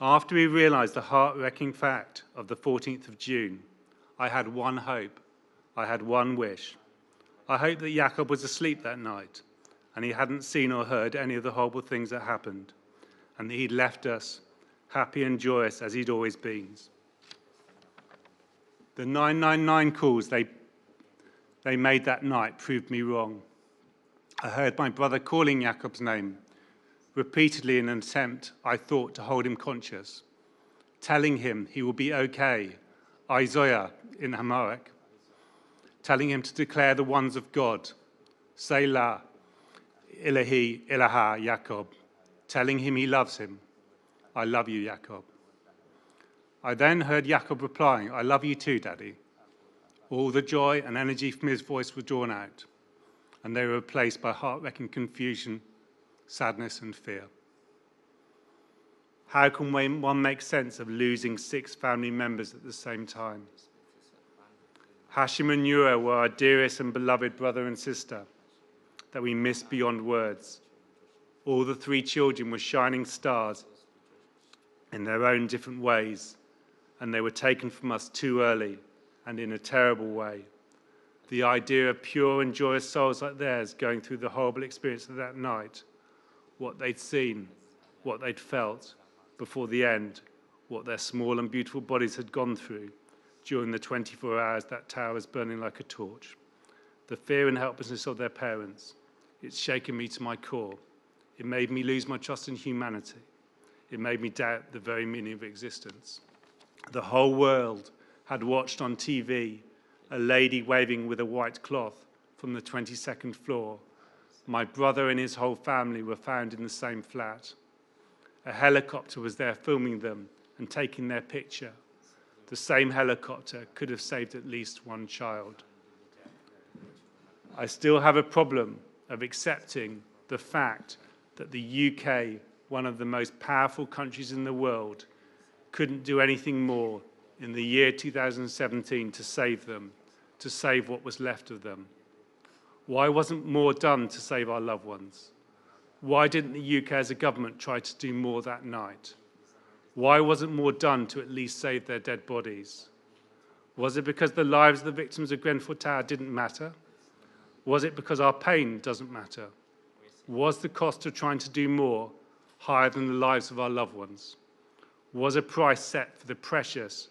After we realised the heart-wrecking fact of the 14th of June, I had one hope, I had one wish. I hoped that Jakob was asleep that night, and he hadn't seen or heard any of the horrible things that happened, and that he'd left us, happy and joyous as he'd always been. The 999 calls they made that night proved me wrong. I heard my brother calling Jakob's name, repeatedly in an attempt, I thought, to hold him conscious, telling him he will be okay, Isaiah in Amharic, telling him to declare the ones of God, Selah, Ilahi, Ilaha, Jacob, telling him he loves him. I love you, Jacob. I then heard Jacob replying, I love you too, Daddy. All the joy and energy from his voice were drawn out, and they were replaced by heart-wrecking confusion, sadness and fear. How can one make sense of losing 6 family members at the same time? Hashim and Nura were our dearest and beloved brother and sister that we missed beyond words. All the 3 children were shining stars in their own different ways, and they were taken from us too early and in a terrible way. The idea of pure and joyous souls like theirs going through the horrible experience of that night, what they'd seen, what they'd felt before the end, what their small and beautiful bodies had gone through during the 24 hours that tower was burning like a torch. The fear and helplessness of their parents, it's shaken me to my core. It made me lose my trust in humanity. It made me doubt the very meaning of existence. The whole world had watched on TV a lady waving with a white cloth from the 22nd floor. My brother and his whole family were found in the same flat. A helicopter was there filming them and taking their picture. The same helicopter could have saved at least one child. I still have a problem of accepting the fact that the UK, one of the most powerful countries in the world, couldn't do anything more in the year 2017 to save them, to save what was left of them. Why wasn't more done to save our loved ones? Why didn't the UK as a government try to do more that night? Why wasn't more done to at least save their dead bodies? Was it because the lives of the victims of Grenfell Tower didn't matter? Was it because our pain doesn't matter? Was the cost of trying to do more higher than the lives of our loved ones? Was a price set for the precious,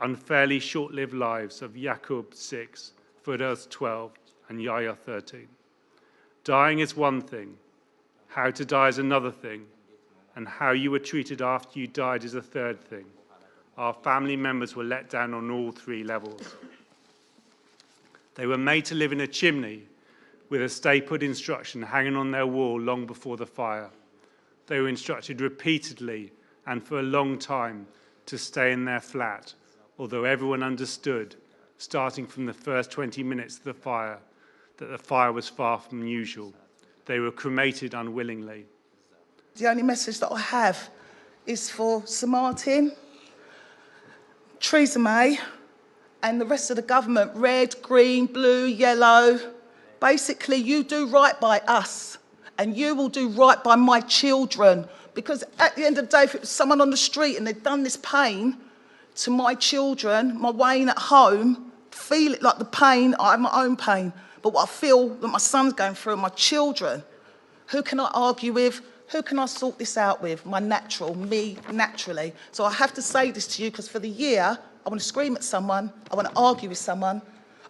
unfairly short-lived lives of Jakob 6, Firdaus 12, and Yahya 13? Dying is one thing, how to die is another thing, and how you were treated after you died is a third thing. Our family members were let down on all 3 levels. They were made to live in a chimney with a stay put instruction hanging on their wall long before the fire. They were instructed repeatedly and for a long time to stay in their flat, although everyone understood, starting from the first 20 minutes of the fire, that the fire was far from usual. They were cremated unwillingly. The only message that I have is for Sir Martin, Theresa May, and the rest of the government, red, green, blue, yellow. Basically, you do right by us, and you will do right by my children. Because at the end of the day, if it was someone on the street and they'd done this pain to my children, my Wayne at home, feel it like the pain, I have my own pain, but what I feel that my son's going through, my children, who can I argue with? Who can I sort this out with? My natural, me, naturally. So I have to say this to you because for the year, I want to scream at someone, I want to argue with someone,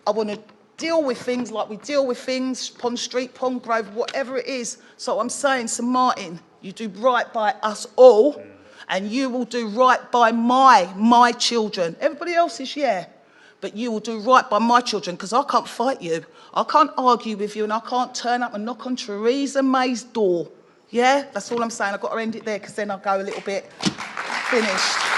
I want to deal with things like we deal with things, Pond Street, Pond Grove, whatever it is. So I'm saying, Sir Martin, you do right by us all, and you will do right by my children. Everybody else is, yeah, but you will do right by my children, because I can't fight you. I can't argue with you, and I can't turn up and knock on Theresa May's door. Yeah, that's all I'm saying. I've got to end it there, because then I'll go a little bit finished.